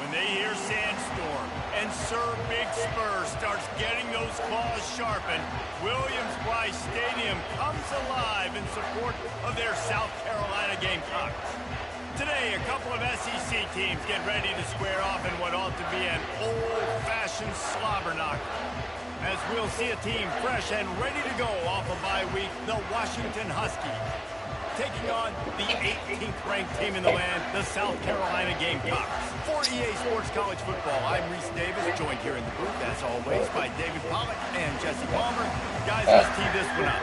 When they hear Sandstorm and Sir Big Spur starts getting those claws sharpened, Williams-Brice Stadium comes alive in support of their South Carolina Gamecocks. Today, a couple of SEC teams get ready to square off in what ought to be an old-fashioned slobber knocker. As we'll see a team fresh and ready to go off a bye week, the Washington Huskies, taking on the 18th ranked team in the land, the South Carolina Gamecocks. For EA Sports College Football, I'm Reese Davis, joined here in the booth, as always, by David Pollack and Jesse Palmer. Guys, let's tee this one up.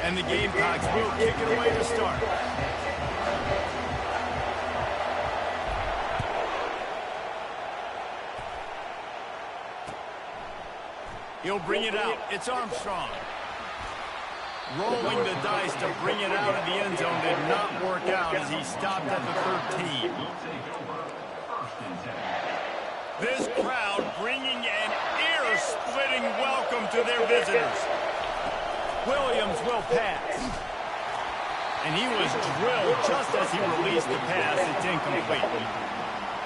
And the Gamecocks will kick it away to start. He'll bring it out. It's Armstrong. Rolling the dice to bring it out of the end zone did not work out as he stopped at the 13. This crowd bringing an ear-splitting welcome to their visitors. Williams will pass. And he was drilled just as he released the pass. It's incomplete.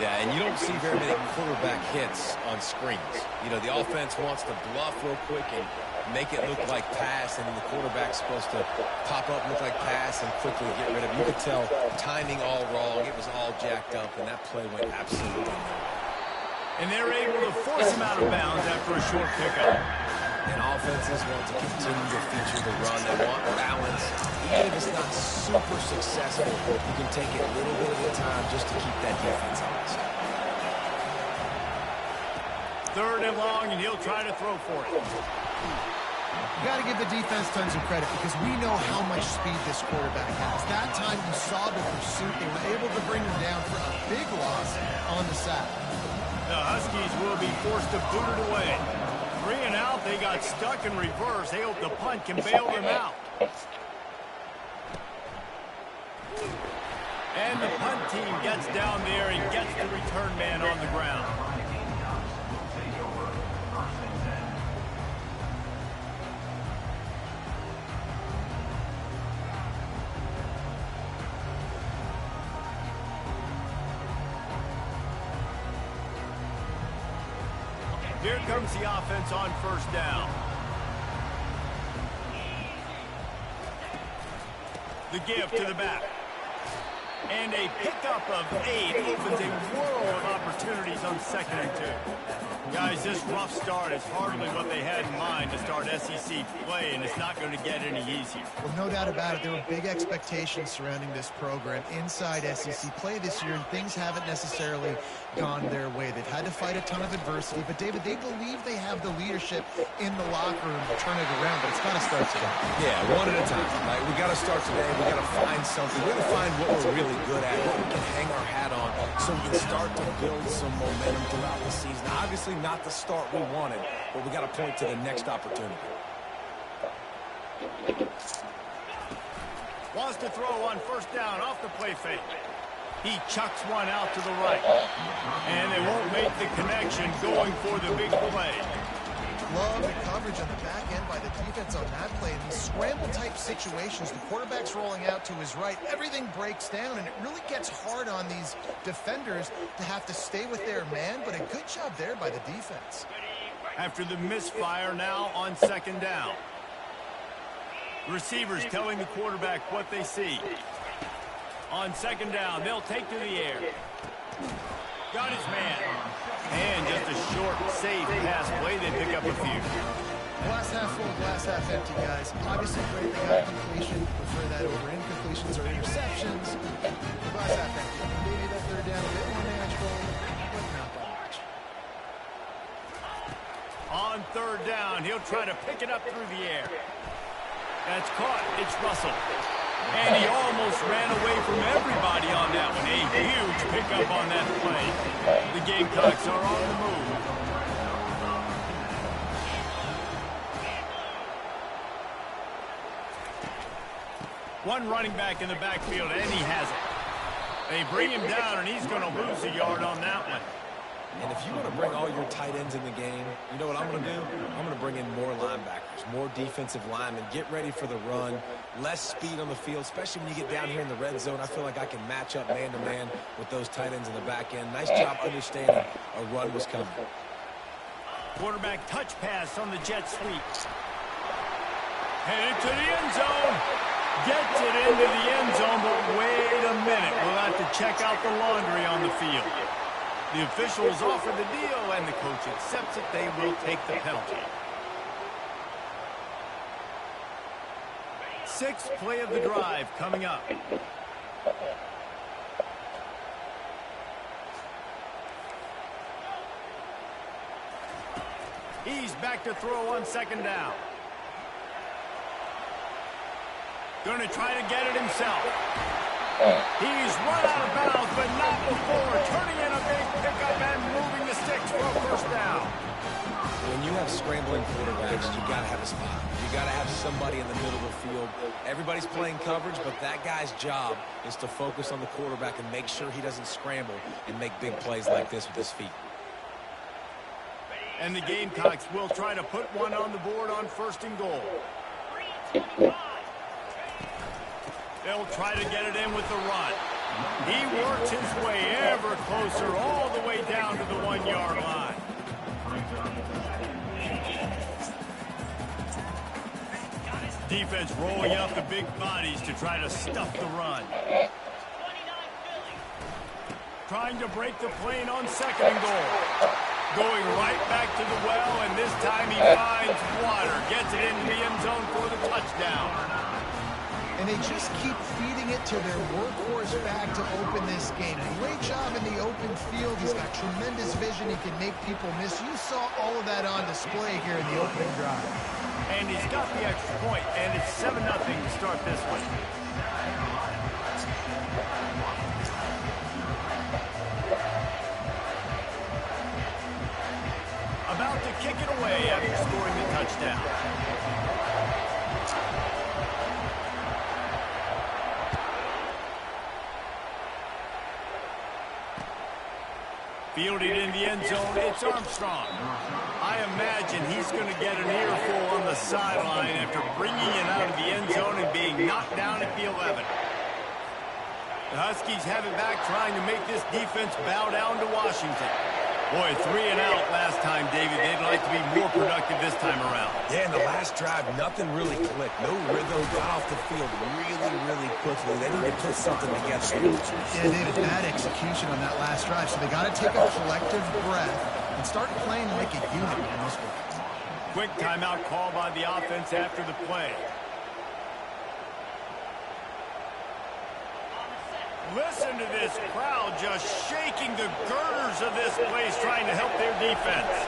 Yeah, and you don't see very many quarterback hits on screens. You know, the offense wants to bluff real quick and make it look like pass, and then the quarterback's supposed to pop up, look like pass, and quickly get rid of it. You could tell timing all wrong. It was all jacked up, and that play went absolutely nowhere. And they're able to force him out of bounds after a short pickup. And offenses want to continue to feature the run. They want balance. Even if it's not super successful, you can take it a little bit at a time just to keep that defense honest. 3rd and long, and he'll try to throw for it. You got to give the defense tons of credit because we know how much speed this quarterback has. That time you saw the pursuit. They were able to bring him down for a big loss on the sack. The Huskies will be forced to boot it away. 3 and out, they got stuck in reverse. They hope the punt can bail them out. And the punt team gets down there and gets the return man on the ground. Here comes the offense on 1st down. The give to the back. And a pickup of 8 opens a world of opportunities on 2nd and 2. Guys, this rough start is hardly what they had in mind to start SEC play, and it's not going to get any easier. Well, no doubt about it. There were big expectations surrounding this program inside SEC play this year, and things haven't necessarily gone their way. They've had to fight a ton of adversity, but David, they believe they have the leadership in the locker room to turn it around, but it's got to start today. Yeah, one at a time. Like, we got to start today. We got to find something. We got to find what we're really really good at, what we can hang our hat on so we can start to build some momentum throughout the season. Obviously not the start we wanted, but we got to point to the next opportunity. Wants to throw on first down off the play fake. He chucks one out to the right. And they won't make the connection going for the big play. Love the coverage on the back end by the defense on that play. In these scramble-type situations, the quarterback's rolling out to his right. Everything breaks down, and it really gets hard on these defenders to have to stay with their man, but a good job there by the defense. After the misfire, now on second down. Receivers telling the quarterback what they see. On second down, they'll take to the air. Got his man. And just a short, safe pass play. They pick up a few. Glass half full, glass half empty, guys. Obviously great they got completion. Prefer that over incompletions or interceptions. Glass half empty. Maybe that third down a bit more natural, but not by much. On third down, he'll try to pick it up through the air. That's caught. It's Russell. And he almost ran away from everybody on that one. A huge pickup on that play. The Gamecocks are on the move. One running back in the backfield, and he has it. They bring him down, and he's going to lose a yard on that one. And if you want to bring all your tight ends in the game, you know what I'm going to do? I'm going to bring in more linebackers, more defensive linemen, get ready for the run, less speed on the field, especially when you get down here in the red zone. I feel like I can match up man-to-man with those tight ends in the back end. Nice job understanding a run was coming. Quarterback touch pass on the jet sweep. Headed to the end zone. Gets it into the end zone, but wait a minute. We'll have to check out the laundry on the field. The officials offer the deal, and the coach accepts it. They will take the penalty. Sixth play of the drive coming up. He's back to throw on second down. Going to try to get it himself. He's run out of bounds, but not before. Turning in a big pickup and moving the sticks for a first down. When you have scrambling quarterbacks, you got to have a spot. You got to have somebody in the middle of the field. Everybody's playing coverage, but that guy's job is to focus on the quarterback and make sure he doesn't scramble and make big plays like this with his feet. And the Gamecocks will try to put one on the board on first and goal. They'll try to get it in with the run. He works his way ever closer all the way down to the 1 yard line. Defense rolling up the big bodies to try to stuff the run. Trying to break the plane on second and goal. Going right back to the well, and this time he finds water. Gets it into the end zone for the touchdown. And they just keep feeding it to their workhorse back to open this game. Great job in the open field. He's got tremendous vision. He can make people miss. You saw all of that on display here in the opening drive. And he's got the extra point, and it's 7-0 to start this one. About to kick it away after scoring the touchdown. Fielded in the end zone, it's Armstrong. I imagine he's going to get an earful on the sideline after bringing it out of the end zone and being knocked down at the 11. The Huskies have it back, trying to make this defense bow down to Washington. Boy, 3 and out last time, David. They'd like to be more productive this time around. Yeah, in the last drive, nothing really clicked. No rhythm, got off the field really quickly. They need to put something together. Yeah, David, bad execution on that last drive. So they got to take a collective breath and start playing like a unit in this one. Quick timeout call by the offense after the play. Listen to this crowd just shaking the girders of this place, trying to help their defense.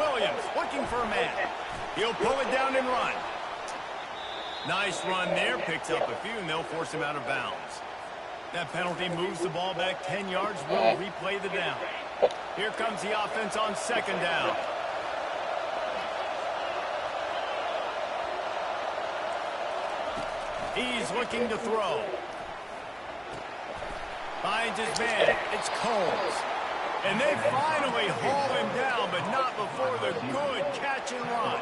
Williams looking for a man. He'll pull it down and run. Nice run there, picks up a few, and they'll force him out of bounds. That penalty moves the ball back 10 yards. We'll replay the down. Here comes the offense on second down. He's looking to throw. Finds his man. It's Combs. And they finally haul him down, but not before the good catch and run.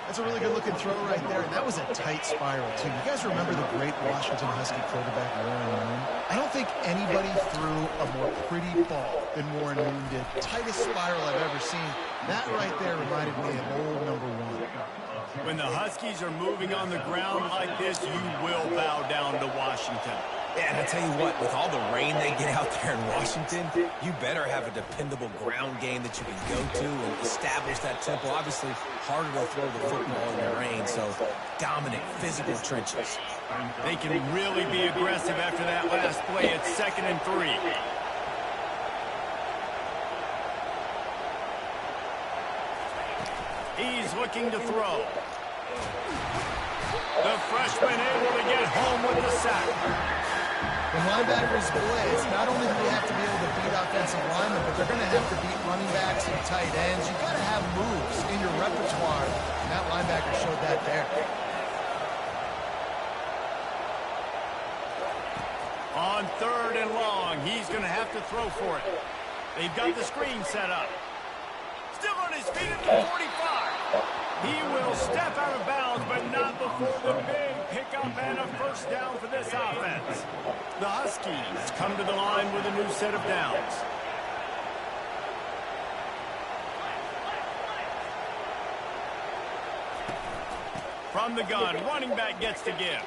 That's a really good-looking throw right there, and that was a tight spiral, too. You guys remember the great Washington Husky quarterback, Warren Moon? I don't think anybody threw a more pretty ball than Warren Moon did. Tightest spiral I've ever seen. That right there reminded me of old number 1. When the Huskies are moving on the ground like this, you will bow down to Washington. Yeah, and I tell you what, with all the rain they get out there in Washington, you better have a dependable ground game that you can go to and establish that tempo. Obviously, harder to throw the football in the rain, so dominant physical trenches. They can really be aggressive after that last play. It's 2nd and 3. He's looking to throw. The freshman able to get home with the sack. When linebackers blitz, not only do they have to be able to beat offensive linemen, but they're going to have to beat running backs and tight ends. You've got to have moves in your repertoire, and that linebacker showed that there. On 3rd and long, he's going to have to throw for it. They've got the screen set up. Still on his feet at the 45. He will step out of bounds, but not before the big pickup and a first down for this offense. The Huskies come to the line with a new set of downs. From the gun, running back gets to give.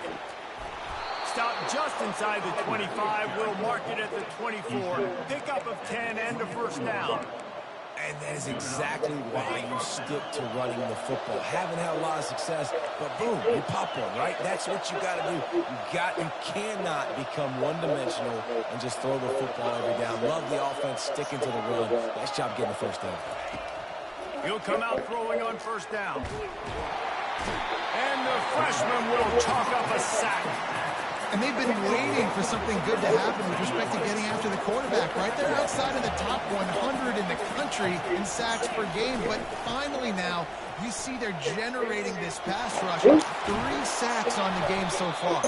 Stop just inside the 25. We'll mark it at the 24. Pickup of 10 and a first down. And that is exactly why you stick to running the football. Haven't had a lot of success, but boom, you pop one, right? That's what you got to do. You cannot become one-dimensional and just throw the football every down. Love the offense sticking to the run. Nice job getting the first down. He'll come out throwing on first down. And the freshman will chalk up a sack. And they've been waiting for something good to happen with respect to getting after the quarterback, right? They're outside of the top 100 in the country in sacks per game, but finally now you see they're generating this pass rush. 3 sacks on the game so far.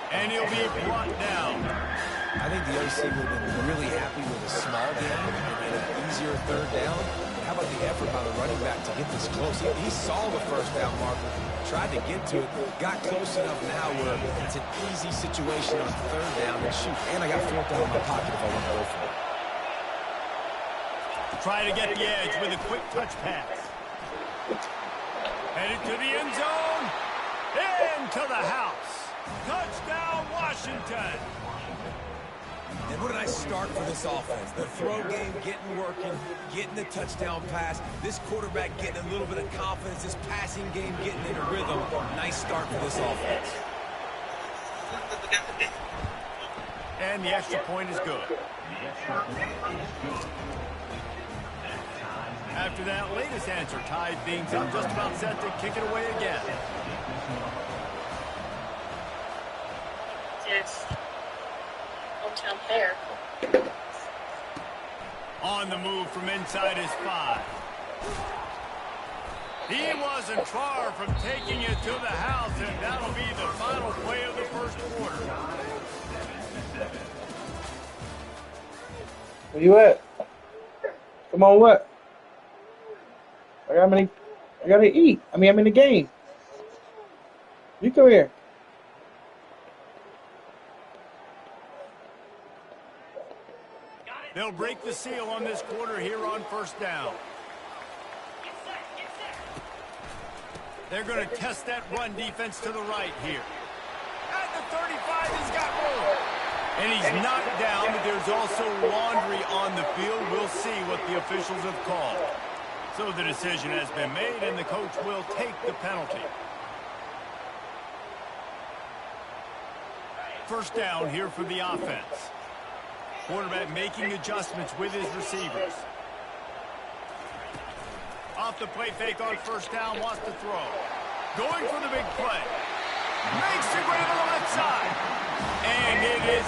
And he'll be brought down. I think the OC would have been really happy with a small game and an easier 3rd down. How about the effort by the running back to get this close? He saw the first down marker, tried to get to it, got close enough now where it's an easy situation on 3rd down and shoot. And I got 4th down in my pocket if I want to go for it. Try to get the edge with a quick touch pass. Headed to the end zone. Into the house. Touchdown, Washington. And what a nice start for this offense. The throw game getting working, getting the touchdown pass. This quarterback getting a little bit of confidence. This passing game getting into rhythm. Nice start for this offense. And the extra point is good. After that latest answer, tied things up, just about set to kick it away again. Yes. Hometown fair. On the move from inside his 5. He wasn't far from taking it to the house, and that'll be the final play of the first quarter. Where you at? Come on, what? I gotta eat. I'm in the game. You come here. They'll break the seal on this quarter here on first down. They're going to test that run defense to the right here. At the 35, he's got room. And he's knocked down, but there's also laundry on the field. We'll see what the officials have called. So the decision has been made, and the coach will take the penalty. First down here for the offense. Quarterback making adjustments with his receivers. Off the play fake on first down, wants to throw. Going for the big play. Makes the grab on the left side. And it is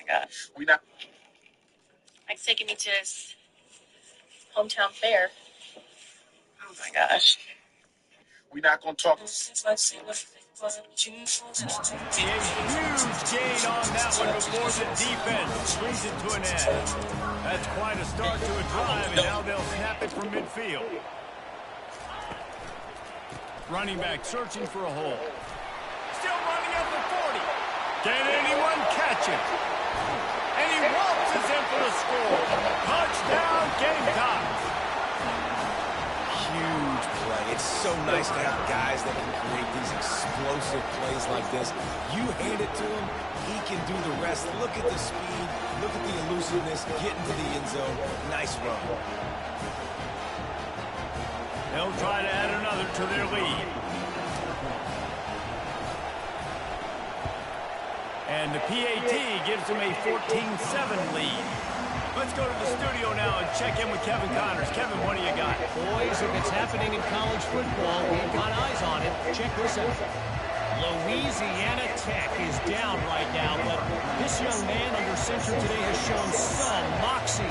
gosh. Mike's taking me to his hometown fair. Oh my gosh. We're not going to talk. Let's see. A huge gain on that one before the defense brings it to an end. That's quite a start to a drive, and now they'll snap it from midfield. Running back searching for a hole. Still running at the 40. Can anyone catch him? And he waltzes in for the score. Touchdown, Gamecocks. Huge play. It's so nice to have guys that can create these explosive plays like this. You hand it to him, he can do the rest. Look at the speed. Look at the elusiveness. Get into the end zone. Nice run. They'll try to add another to their lead. And the PAT gives them a 14-7 lead. Let's go to the studio now and check in with Kevin Connors. Kevin, what do you got? Boys, if it's happening in college football, we've got eyes on it. Check this out. Louisiana Tech is down right now, but this young man under center today has shown some moxie.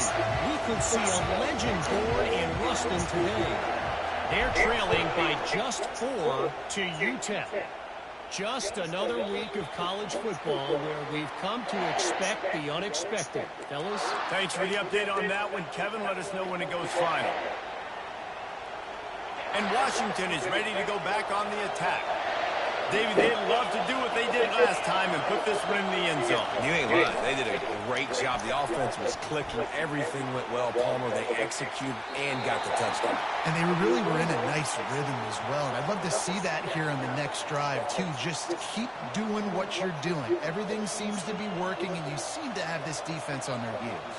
We could see a legend born in Ruston today. They're trailing by just 4 to UTEP. Just another week of college football where we've come to expect the unexpected. Fellas? Thanks for the update on that one, Kevin. Let us know when it goes final. And Washington is ready to go back on the attack. David, they'd love to do what they did last time and put this one in the end zone. You ain't lying. They did a great job. The offense was clicking. Everything went well. Palmer, they executed and got the touchdown. And they really were in a nice rhythm as well. And I'd love to see that here on the next drive, too. Just keep doing what you're doing. Everything seems to be working, and you seem to have this defense on their heels.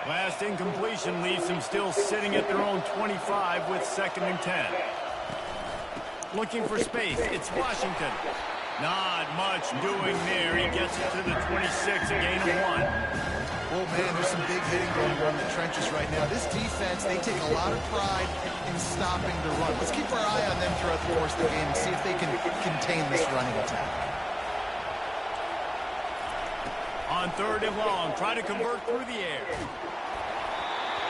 Last incompletion leaves them still sitting at their own 25 with 2nd and 10. Looking for space. It's Washington. Not much doing there. He gets it to the 26, a gain of 1. Well, man, there's some big hitting going on in the trenches right now. This defense, they take a lot of pride in stopping the run. Let's keep our eye on them throughout the course of the game and see if they can contain this running attack. On 3rd and long, try to convert through the air.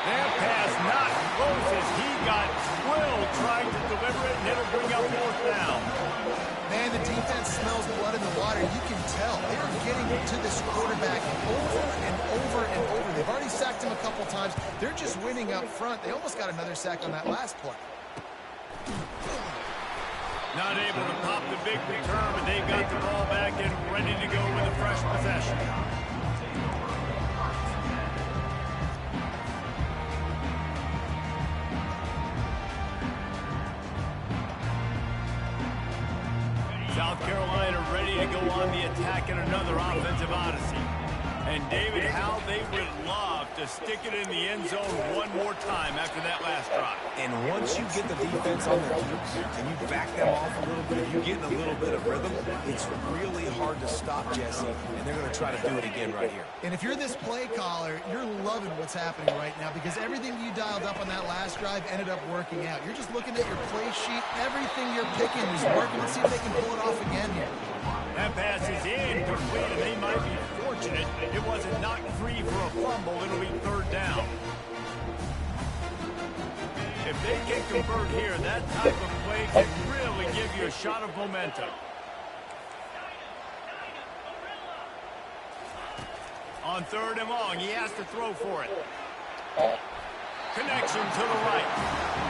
Their pass not close as he got Will trying to deliver it, and it'll bring up 4th down. Man, the defense smells blood in the water. You can tell. They are getting to this quarterback over and over and over. They've already sacked him a couple times. They're just winning up front. They almost got another sack on that last play. Not able to pop the big return, but they've got the ball back and ready to go with a fresh possession. South Carolina ready to go on the attack in another offensive odyssey. And David, how they would love to stick it in the end zone one more time after that last drive. And once you get the defense on their heels and you back them off a little bit, you get in a little bit of rhythm, it's really hard to stop, Jesse, and they're going to try to do it again right here. And if you're this play caller, you're loving what's happening right now because everything you dialed up on that last drive ended up working out. You're just looking at your play sheet. Everything you're picking is working. Let's see if they can pull it off again here. That pass is incomplete, and they might be fortunate it wasn't knocked free for a fumble. It'll be 3rd down. If they can convert here, that type of play can really give you a shot of momentum. On 3rd and long, he has to throw for it. Connection to the right.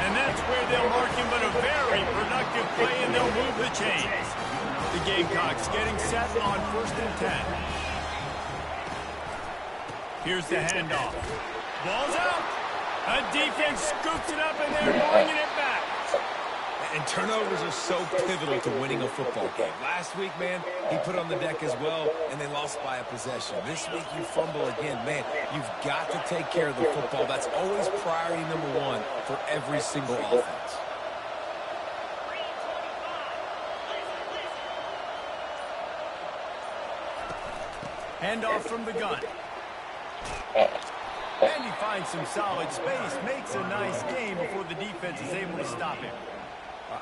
And that's where they'll mark him, but a very productive play, and they'll move the chains. The Gamecocks getting set on 1st and 10. Here's the handoff. Ball's out. A defense scoops it up, and they're bringing it back. And turnovers are so pivotal to winning a football game. Last week, man, he put on the deck as well, and they lost by a possession. This week, you fumble again. Man, you've got to take care of the football. That's always priority number 1 for every single offense. Handoff from the gun. And he finds some solid space, makes a nice gain before the defense is able to stop him.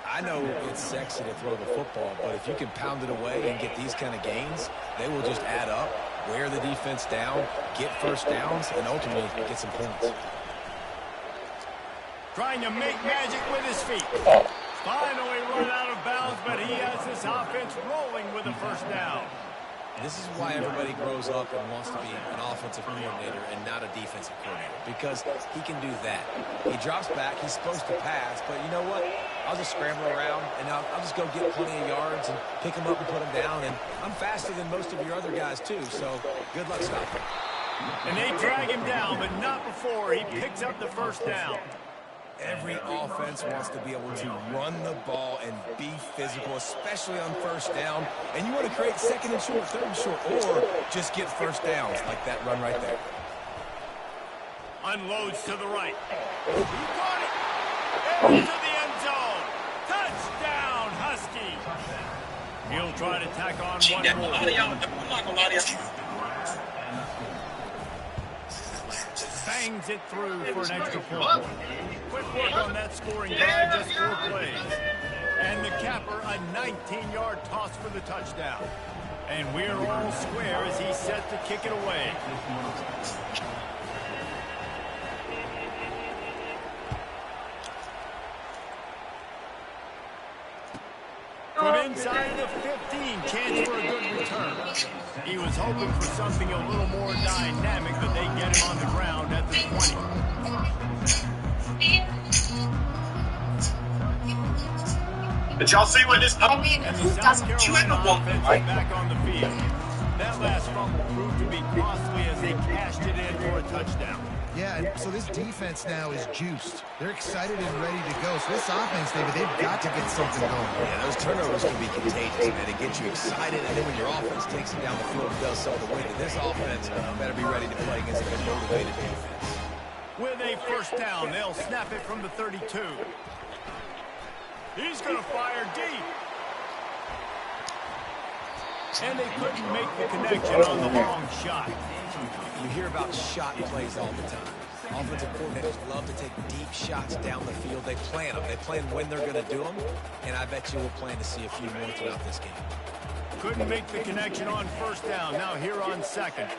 I know it's sexy to throw the football, but if you can pound it away and get these kind of gains, they will just add up, wear the defense down, get first downs, and ultimately get some points. Trying to make magic with his feet. Finally run out of bounds, but he has this offense rolling with a first down. This is why everybody grows up and wants to be an offensive coordinator and not a defensive coordinator, because he can do that. He drops back, he's supposed to pass, but you know what? I'll just scramble around, and I'll just go get plenty of yards and pick them up and put them down, and I'm faster than most of your other guys too, so good luck stopping. And they drag him down, but not before he picks up the first down. Every offense wants to be able to run the ball and be physical, especially on first down. And you want to create second and short, third and short, or just get first downs like that run right there. Unloads to the right. He got it. Into the end zone. Touchdown, Husky. He'll try to tack on one more. Bangs it through for an extra point. Quick work on that scoring drive, just 4 plays. And the capper, a 19-yard toss for the touchdown. And we're all square as he's set to kick it away. From inside the 15, chance for a good return. He was hoping for something a little more dynamic, but they get him on the ground at the 20. Did y'all see what this? And the South Carolina offense is back on the field. That last fumble proved to be costly as they cashed it in for a touchdown. Yeah, and so this defense now is juiced. They're excited and ready to go. So this offense, David, they've got to get something going. Yeah, those turnovers can be contagious, man. It gets you excited, and then when your offense takes it down the field and does so the way that this offense better be ready to play against a motivated defense. With a first down, they'll snap it from the 32. He's going to fire deep. And they couldn't make the connection on the long shot. You hear about shot plays all the time. Offensive coordinators love to take deep shots down the field. They plan them. They plan when they're going to do them. And I bet you we'll plan to see a few more throughout this game. Couldn't make the connection on first down. Now here on second.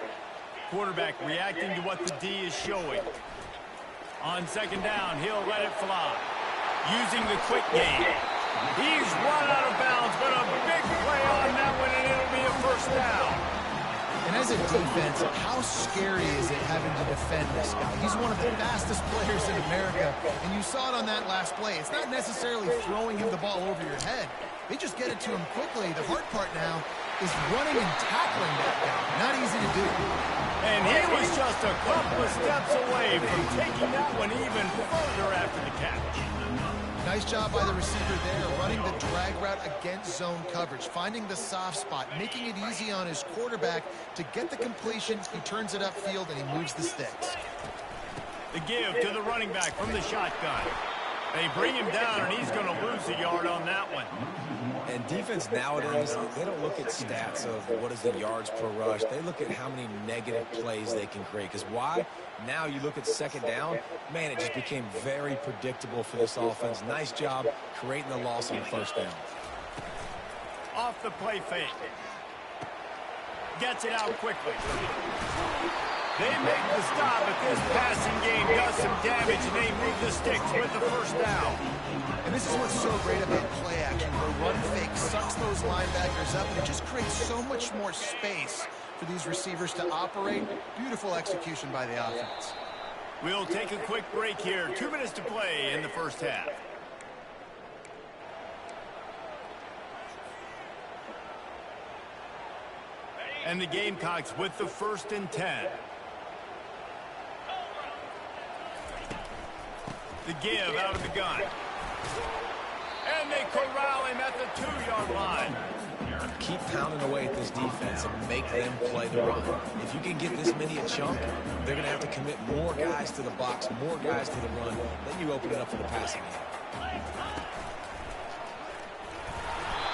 Quarterback reacting to what the D is showing. On second down, he'll let it fly. Using the quick game. He's run out of bounds, but a big play on that one, and it'll be a first down. And as a defense, how scary is it having to defend this guy? He's one of the fastest players in America, and you saw it on that last play. It's not necessarily throwing him the ball over your head. They just get it to him quickly. The hard part now is running and tackling that guy. Not easy to do. And he was just a couple of steps away from taking that one even further after the catch. Nice job by the receiver there, running the drag route against zone coverage, finding the soft spot, making it easy on his quarterback to get the completion. He turns it upfield, and he moves the sticks. The give to the running back from the shotgun. They bring him down, and he's going to lose a yard on that one. And defense nowadays, they don't look at stats of what is the yards per rush. They look at how many negative plays they can create. Because why? Now you look at second down, man, it just became very predictable for this offense. Nice job creating the loss on first down. Off the play fake. Gets it out quickly. They make the stop, but this passing game does some damage, and they move the sticks with the first down. And this is what's so great about play action. The run fake sucks those linebackers up, and it just creates so much more space for these receivers to operate. Beautiful execution by the offense. We'll take a quick break here. 2 minutes to play in the first half. And the Gamecocks with the 1st and 10. The give out of the gun. And they corral him at the 2-yard line. Keep pounding away at this defense and make them play the run. If you can get this many a chunk, they're going to have to commit more guys to the box, more guys to the run. Then you open it up for the passing game.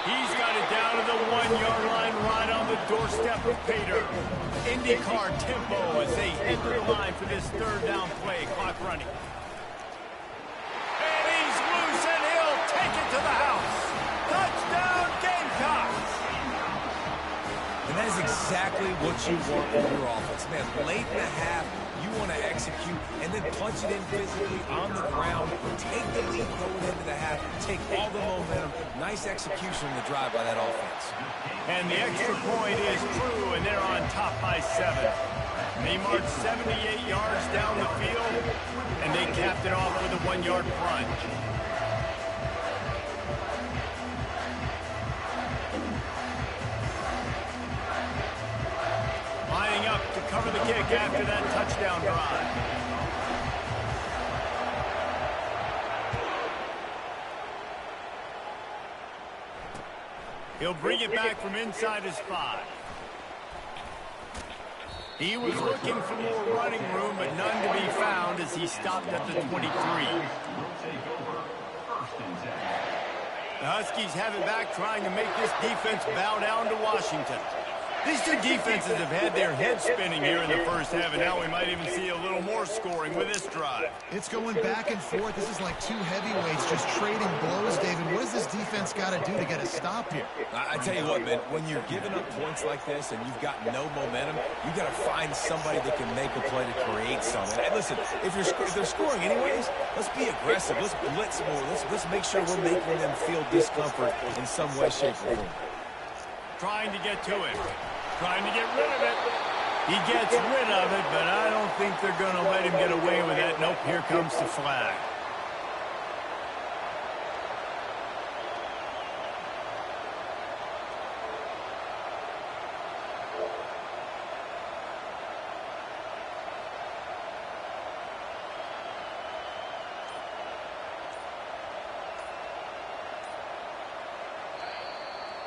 He's got it down to the 1-yard line, right on the doorstep of Pater. IndyCar tempo as they head to the line for this 3rd down play. Clock running. And he's loose, and he'll take it to exactly what you want from your offense. Man, late in the half, you want to execute and then punch it in physically on the ground. Take the lead going into the half. Take all the momentum. Nice execution on the drive by that offense. And the extra point is true, and they're on top by 7. They marched 78 yards down the field, and they capped it off with a 1-yard plunge. Lining up to cover the kick after that touchdown drive. He'll bring it back from inside his 5. He was looking for more running room, but none to be found as he stopped at the 23. The Huskies have it back, trying to make this defense bow down to Washington. These two defenses have had their heads spinning here in the first half, and now we might even see a little more scoring with this drive. It's going back and forth. This is like two heavyweights just trading blows, David. What does this defense got to do to get a stop here? I tell you what, man, when you're giving up points like this and you've got no momentum, you've got to find somebody that can make a play to create something. And listen, if they're scoring anyways, let's be aggressive. Let's blitz more. Let's make sure we're making them feel discomfort in some way, shape, or form. Trying to get to it. Trying to get rid of it. He gets rid of it, but I don't think they're going to let him get away with that. Nope, here comes the flag.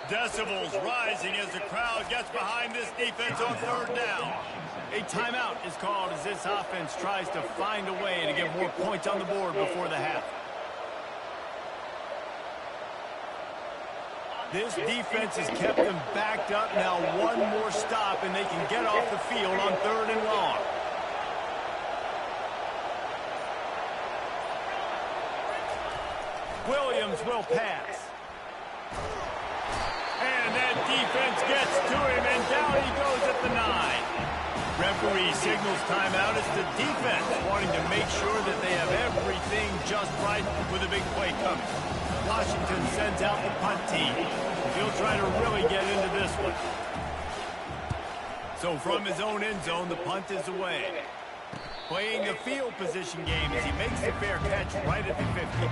Decibels rising as the crowd gets behind this defense on 3rd down. A timeout is called as this offense tries to find a way to get more points on the board before the half. This defense has kept them backed up. Now one more stop and they can get off the field on 3rd and long. Williams will pass. And that defense gets to him, and down he goes at the 9. Referee signals timeout as the defense wanting to make sure that they have everything just right with a big play coming. Washington sends out the punt team. He'll try to really get into this one. So from his own end zone, the punt is away. Playing the field position game as he makes the fair catch right at the 50.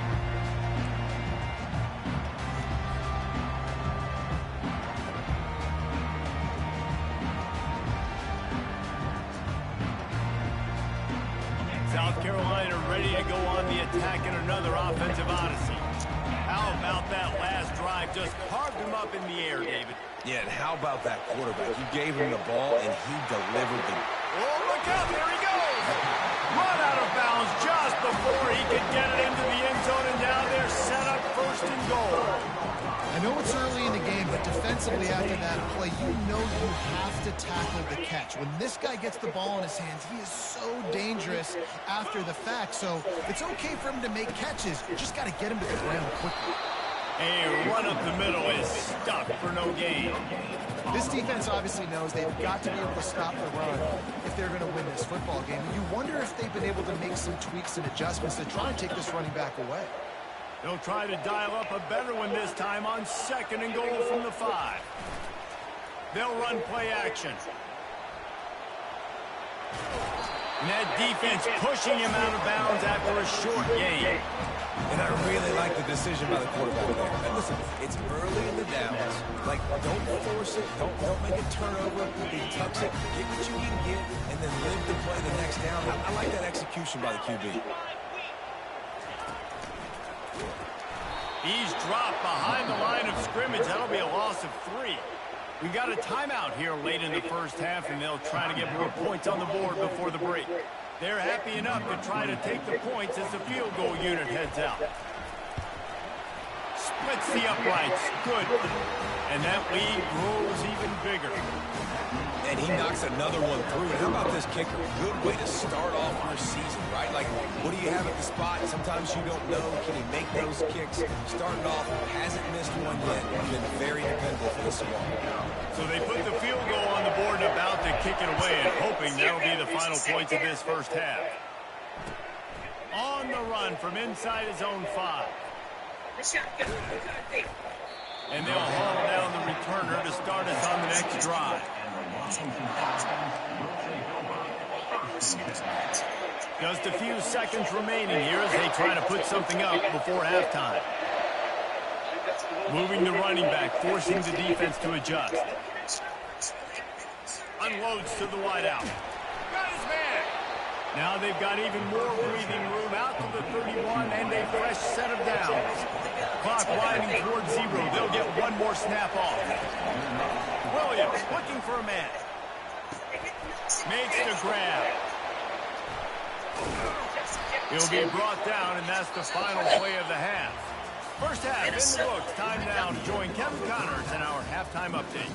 South Carolina ready to go on the attack in another offensive odyssey. How about that last drive? Just carved him up in the air, David. Yeah, and how about that quarterback? You gave him the ball, and he delivered the... Oh, look out! There he goes! Run out of bounds just before he could get it into the end zone, and now they're set up 1st and goal. I know it's early in the game, but defensively after that play, you know you have to tackle the catch. When this guy gets the ball in his hands, he is so dangerous after the fact. So it's okay for him to make catches. You just got to get him to the ground quickly. A run up the middle is stuck for no gain. This defense obviously knows they've got to be able to stop the run if they're going to win this football game. And you wonder if they've been able to make some tweaks and adjustments to try and take this running back away. They'll try to dial up a better one this time on 2nd and goal from the 5. They'll run play action. And that defense pushing him out of bounds after a short gain. And I really like the decision by the quarterback there. And listen, it's early in the downs. Like, don't force it. Don't make a turnover. He tucks it, get what you can get, and then live to play the next down. I like that execution by the QB. He's dropped behind the line of scrimmage. That'll be a loss of 3. We've got a timeout here late in the first half, and they'll try to get more points on the board before the break. They're happy enough to try to take the points as the field goal unit heads out. splits the uprights. Good. And that lead grows even bigger. And he knocks another one through. And how about this kicker? Good way to start off your season, right? Like, what do you have at the spot? Sometimes you don't know. Can he make those kicks? Starting off, hasn't missed one yet. Been very dependable for this squad. So they put the field goal on the board and about to kick it away, and hoping that'll be the final points of this first half. On the run from inside his own 5. And they'll haul down the returner to start us on the next drive. Just a few seconds remaining here as they try to put something up before halftime. Moving the running back, forcing the defense to adjust. Unloads to the wideout. Got his man. Now they've got even more breathing room out to the 31 and a fresh set of downs. Clock winding towards 0. They'll get one more snap off. Williams looking for a man. Makes the grab. He'll be brought down, and that's the final play of the half. First half in the books. Time now to join Kevin Connors in our halftime update.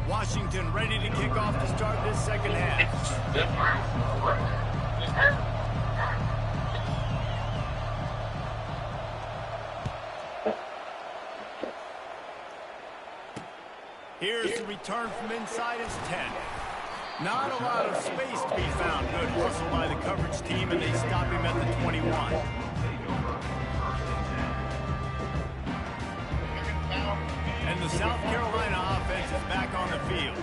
Washington ready to kick off to start this second half. Here's the return from inside his 10. Not a lot of space to be found. Good hustle by the coverage team, and they stop him at the 21. And the South Carolina offense is back on the field.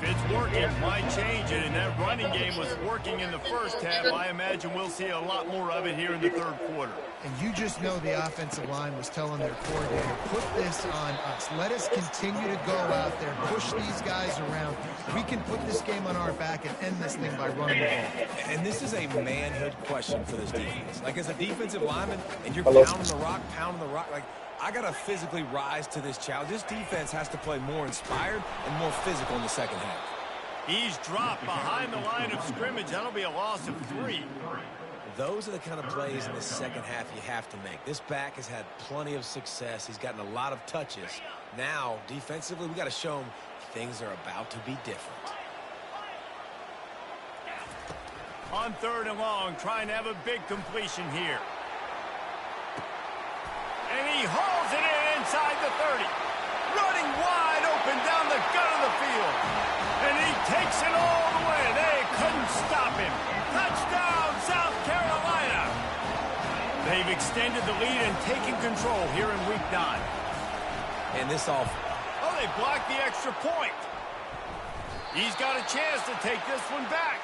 If it's working, why change it? And that running game was working in the first half. I imagine we'll see a lot more of it here in the third quarter. And you just know the offensive line was telling their coordinator, put this on us. Let us continue to go out there, push these guys around. We can put this game on our back and end this thing by running the ball. And this is a manhood question for this defense. Like, as a defensive lineman, and you're pounding the rock, like, I got to physically rise to this challenge. This defense has to play more inspired and more physical in the second half. He's dropped behind the line of scrimmage. That'll be a loss of 3. Those are the kind of plays in the second half you have to make. This back has had plenty of success. He's gotten a lot of touches. Now, defensively, we got to show him things are about to be different. On 3rd and long, trying to have a big completion here. And he hauls it in inside the 30. Running wide open down the gut of the field. And he takes it all the way. They couldn't stop him. Touchdown, South Carolina. They've extended the lead and taken control here in week 9. And this off. Oh, they blocked the extra point. He's got a chance to take this one back.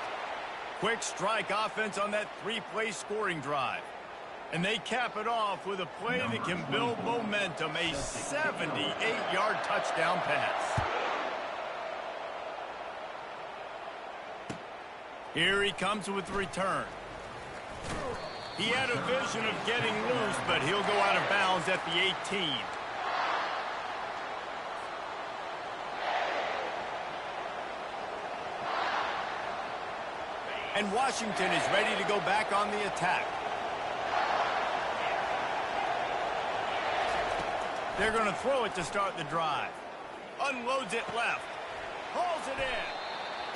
Quick strike offense on that 3-play scoring drive. And they cap it off with a play that can build momentum, a 78-yard touchdown pass. Here he comes with the return. He had a vision of getting loose, but he'll go out of bounds at the 18. And Washington is ready to go back on the attack. They're going to throw it to start the drive. Unloads it left. Hauls it in.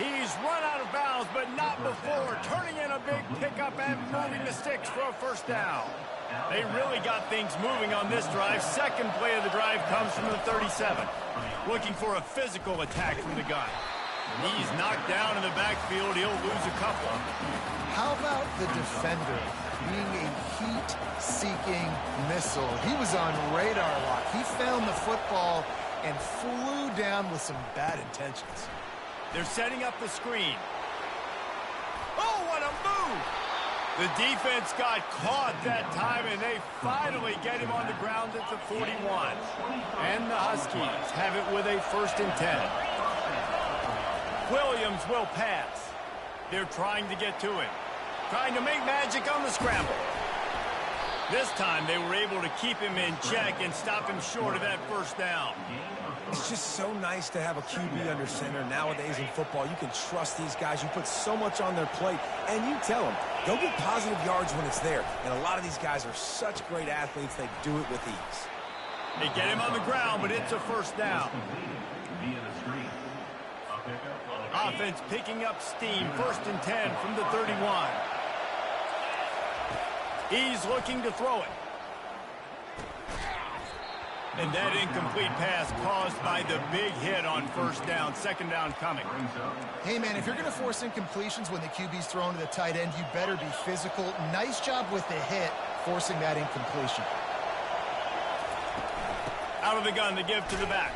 He's run out of bounds, but not before. Turning in a big pickup and moving the sticks for a first down. They really got things moving on this drive. Second play of the drive comes from the 37. Looking for a physical attack from the gun. He's knocked down in the backfield. He'll lose a couple. How about the defender being a heat-seeking missile? He was on radar lock. He found the football and flew down with some bad intentions. They're setting up the screen. Oh, what a move! The defense got caught that time, and they finally get him on the ground at the 41. And the Huskies have it with a 1st and 10. Williams will pass. They're trying to get to him. Trying to make magic on the scramble. This time they were able to keep him in check and stop him short of that first down. It's just so nice to have a QB under center. Nowadays in football, you can trust these guys. You put so much on their plate, and you tell them, go get positive yards when it's there. And a lot of these guys are such great athletes, they do it with ease. They get him on the ground, but it's a first down. Offense picking up steam, 1st and 10 from the 31. He's looking to throw it. And that incomplete pass caused by the big hit on first down. 2nd down coming. Hey, man, if you're going to force incompletions when the QB's thrown to the tight end, you better be physical. Nice job with the hit, forcing that incompletion. Out of the gun to give to the back.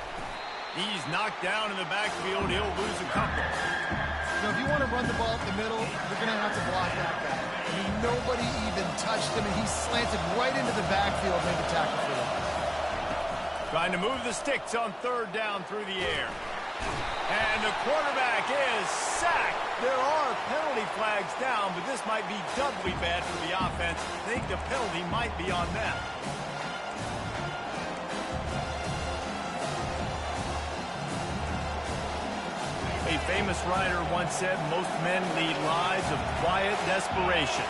He's knocked down in the backfield. He'll lose a couple. So if you want to run the ball up the middle, you're going to have to block that guy. I mean, nobody even touched him, and he slanted right into the backfield, made the tackle for him. Trying to move the sticks on 3rd down through the air. And the quarterback is sacked. There are penalty flags down, but this might be doubly bad for the offense. I think the penalty might be on them. A famous writer once said, most men lead lives of quiet desperation.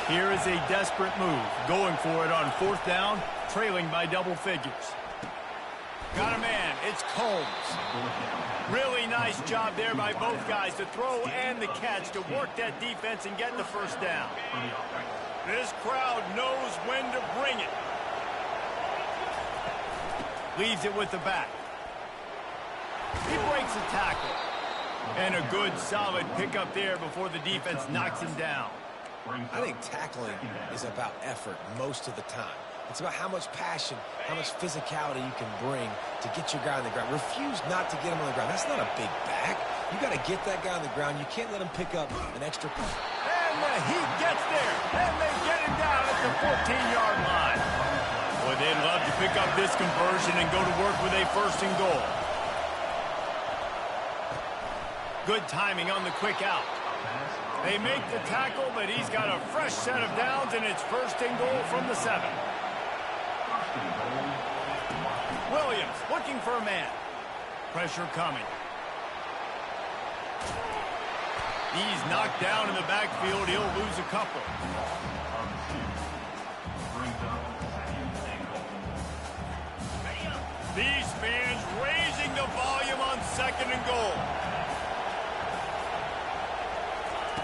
Here is a desperate move, going for it on 4th down, trailing by double figures. Got a man, it's Combs. Really nice job there by both guys to throw and the catch to work that defense and get the first down. This crowd knows when to bring it. Leaves it with the back. He breaks a tackle. And a good, solid pickup there before the defense knocks him down. I think tackling is about effort most of the time. It's about how much passion, how much physicality you can bring to get your guy on the ground. Refuse not to get him on the ground. That's not a big back. You got to get that guy on the ground. You can't let him pick up an extra point. And the heat gets there. And they get him down at the 14-yard line. Boy, they'd love to pick up this conversion and go to work with a 1st and goal. Good timing on the quick out. They make the tackle, but he's got a fresh set of downs, and it's 1st and goal from the 7. Williams looking for a man. Pressure coming. He's knocked down in the backfield. He'll lose a couple. These fans raising the volume on 2nd and goal.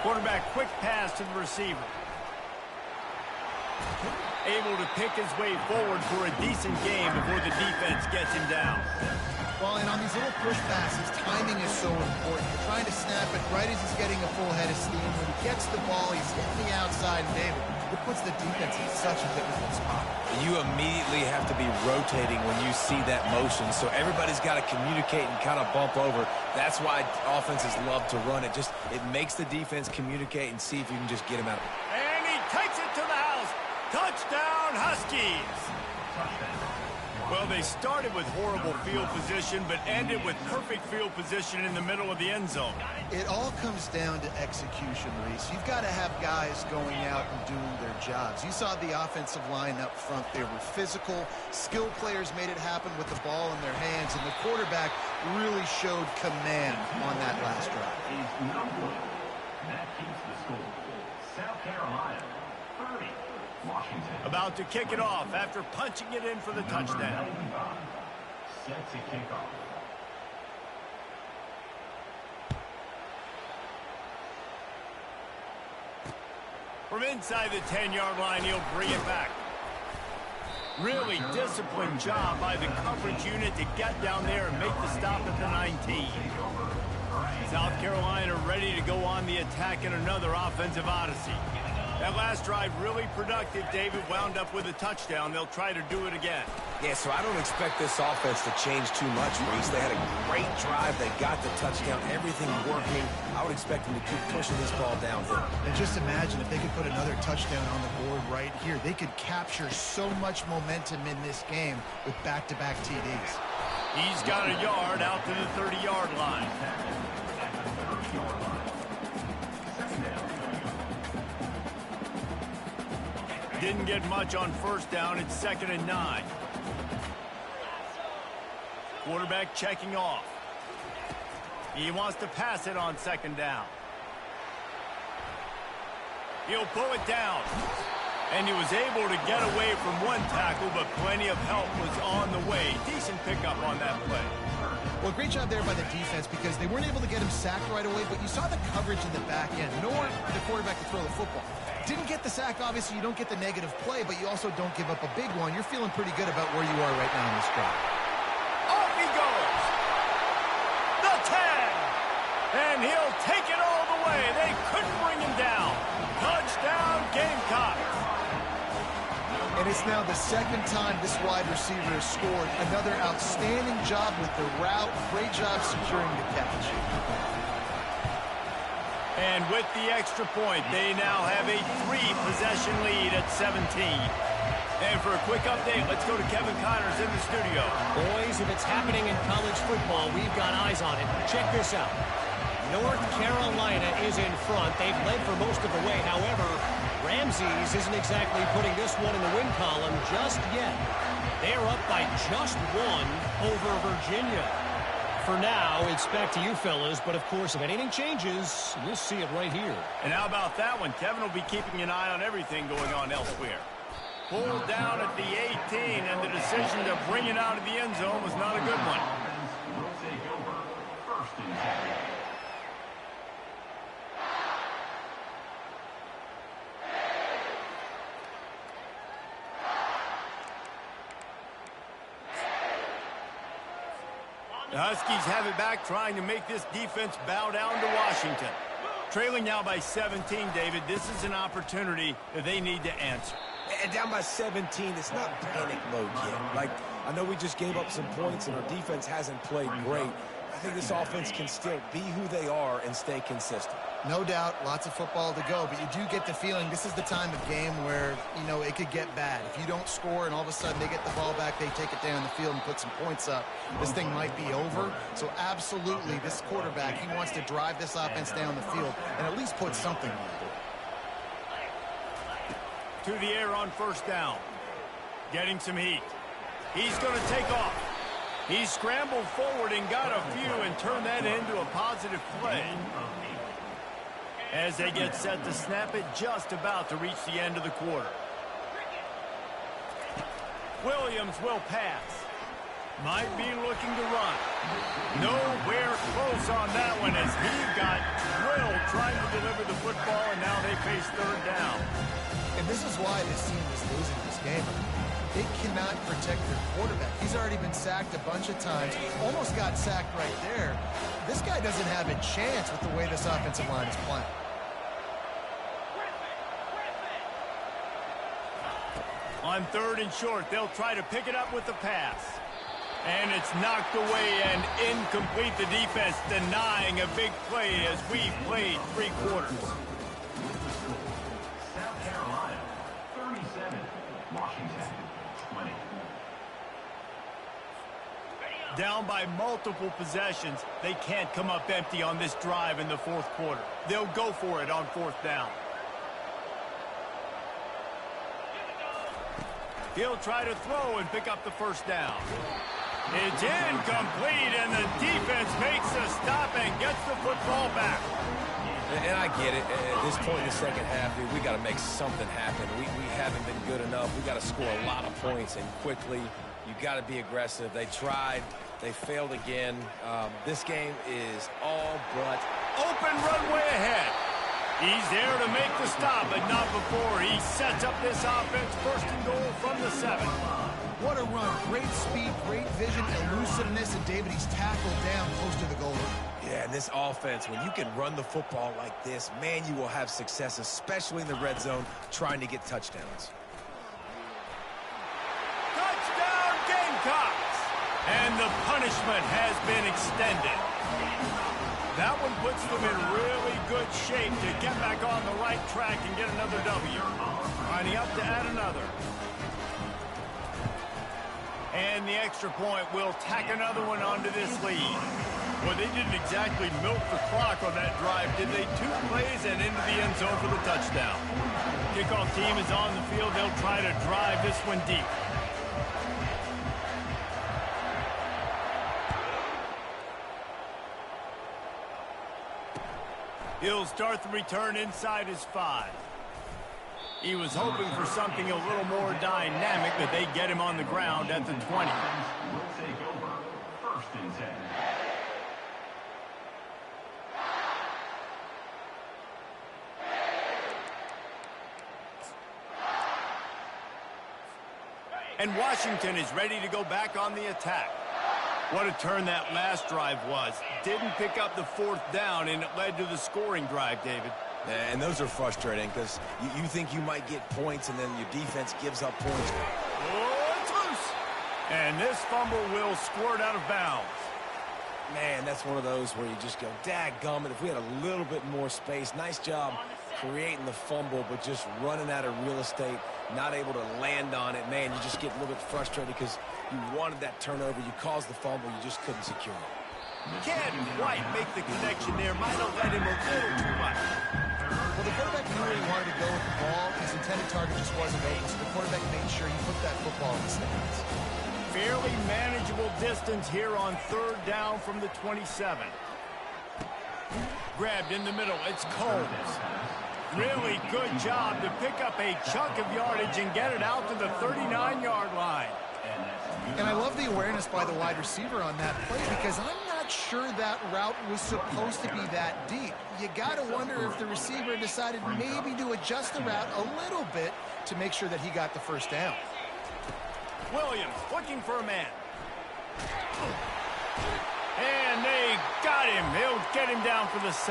Quarterback quick pass to the receiver. Able to pick his way forward for a decent game before the defense gets him down. Well, and on these little push passes, timing is so important. You're trying to snap it right as he's getting a full head of steam. When he gets the ball, he's hitting the outside, and David, it puts the defense in such a difficult spot. You immediately have to be rotating when you see that motion, so everybody's got to communicate and kind of bump over. That's why offenses love to run it. Just it makes the defense communicate and see if you can just get him out. And he takes it to the house. Touchdown, Huskies. Well, they started with horrible field position, but ended with perfect field position in the middle of the end zone. It all comes down to execution, Reese. You've got to have guys going out and doing their jobs. You saw the offensive line up front. They were physical. Skilled players made it happen with the ball in their hands, and the quarterback really showed command on that last drive. That keeps the score. South Carolina, 30. Washington. About to kick it off after punching it in for the touchdown. Set to kick off. From inside the 10-yard line, he'll bring it back. Really disciplined job by the coverage unit to get down there and make the stop at the 19. South Carolina ready to go on the attack in another offensive odyssey. That last drive really productive. David wound up with a touchdown. They'll try to do it again. Yeah, so I don't expect this offense to change too much, Reese. They had a great drive. They got the touchdown. Everything working. I would expect them to keep pushing this ball downhill. And just imagine if they could put another touchdown on the board right here. They could capture so much momentum in this game with back-to-back TDs. He's got a yard out to the 30-yard line. Didn't get much on first down. It's 2nd and 9. Quarterback checking off. He wants to pass it on 2nd down. He'll pull it down. And he was able to get away from one tackle, but plenty of help was on the way. Decent pickup on that play. Well, great job there by the defense because they weren't able to get him sacked right away, but you saw the coverage in the back end, nor the quarterback to throw the football. Didn't get the sack, obviously. You don't get the negative play, but you also don't give up a big one. You're feeling pretty good about where you are right now in this drive. Off he goes. The 10. And he'll take it all the way. They couldn't bring him down. Touchdown, Gamecocks. And it's now the 2nd time this wide receiver has scored. Another outstanding job with the route. Great job securing the catch. And with the extra point, they now have a 3-possession lead at 17. And for a quick update, let's go to Kevin Connors in the studio. Boys, if it's happening in college football, we've got eyes on it. Check this out. North Carolina is in front. They've led for most of the way. However, Ramses isn't exactly putting this one in the win column just yet. They're up by just 1 over Virginia. For now, it's back to you fellas, but of course, if anything changes, you'll see it right here. And how about that one? Kevin will be keeping an eye on everything going on elsewhere. Pulled down at the 18, and the decision to bring it out of the end zone was not a good one. Will take over. 1st and 10. The Huskies have it back, trying to make this defense bow down to Washington. Trailing now by 17, David. This is an opportunity that they need to answer. And down by 17, it's not panic mode yet. Like, I know we just gave up some points and our defense hasn't played great. I think this offense can still be who they are and stay consistent. No doubt, lots of football to go, but you do get the feeling this is the time of game where, you know, it could get bad. If you don't score and all of a sudden they get the ball back, they take it down the field and put some points up, this thing might be over. So absolutely, this quarterback, he wants to drive this offense down the field and at least put something on the board. To the air on 1st down. Getting some heat. He's going to take off. He scrambled forward and got a few and turned that into a positive play. As they get set to snap it, just about to reach the end of the quarter. Williams will pass. Might be looking to run. Nowhere close on that one as he got drilled trying to deliver the football, and now they face 3rd down. And this is why this team is losing this game. They cannot protect their quarterback. He's already been sacked a bunch of times. Almost got sacked right there. This guy doesn't have a chance with the way this offensive line is playing. On 3rd and short, they'll try to pick it up with the pass. And it's knocked away and incomplete. The defense denying a big play as we've played 3 quarters. South Carolina, 37. Washington, 20. Down by multiple possessions, they can't come up empty on this drive in the 4th quarter. They'll go for it on 4th down. He'll try to throw and pick up the 1st down. It's incomplete, and the defense makes a stop and gets the football back. And I get it. At this point in the 2nd half, we got to make something happen. We haven't been good enough. We got to score a lot of points and quickly. You got to be aggressive. They tried. They failed again. This game is all but open runway ahead. He's there to make the stop, but not before he sets up this offense. 1st and goal from the 7. What a run. Great speed, great vision, elusiveness, and David, he's tackled down close to the goal line. Yeah, and this offense, when you can run the football like this, man, you will have success, especially in the red zone, trying to get touchdowns. Touchdown, Gamecocks! And the punishment has been extended. That one puts them in really good shape to get back on the right track and get another W. Lining up to add another. And the extra point will tack another one onto this lead. Well, they didn't exactly milk the clock on that drive, did they? 2 plays and into the end zone for the touchdown. Kickoff team is on the field. They'll try to drive this one deep. He'll start the return inside his 5. He was hoping for something a little more dynamic, but they get him on the ground at the 20. Will take over. First and 10. And Washington is ready to go back on the attack. What a turn that last drive was. Didn't pick up the 4th down, and it led to the scoring drive, David. And those are frustrating because you think you might get points, and then your defense gives up points. Oh, it's loose. And this fumble will squirt out of bounds. Man, that's one of those where you just go, dadgummit, if we had a little bit more space. Nice job creating the fumble, but just running out of real estate, not able to land on it. Man, you just get a little bit frustrated because you wanted that turnover. You caused the fumble. You just couldn't secure it. Can't quite make the connection there. Might have led him a little too much. Well, the quarterback knew where he wanted to go with the ball. His intended target just wasn't open, so the quarterback made sure he put that football in the stands. Fairly manageable distance here on 3rd down from the 27. Grabbed in the middle. It's Combs. Really good job to pick up a chunk of yardage and get it out to the 39-yard line. And I love the awareness by the wide receiver on that play because I'm not sure that route was supposed to be that deep. You got to wonder if the receiver decided maybe to adjust the route a little bit to make sure that he got the first down. Williams looking for a man. And they got him. He'll get him down for the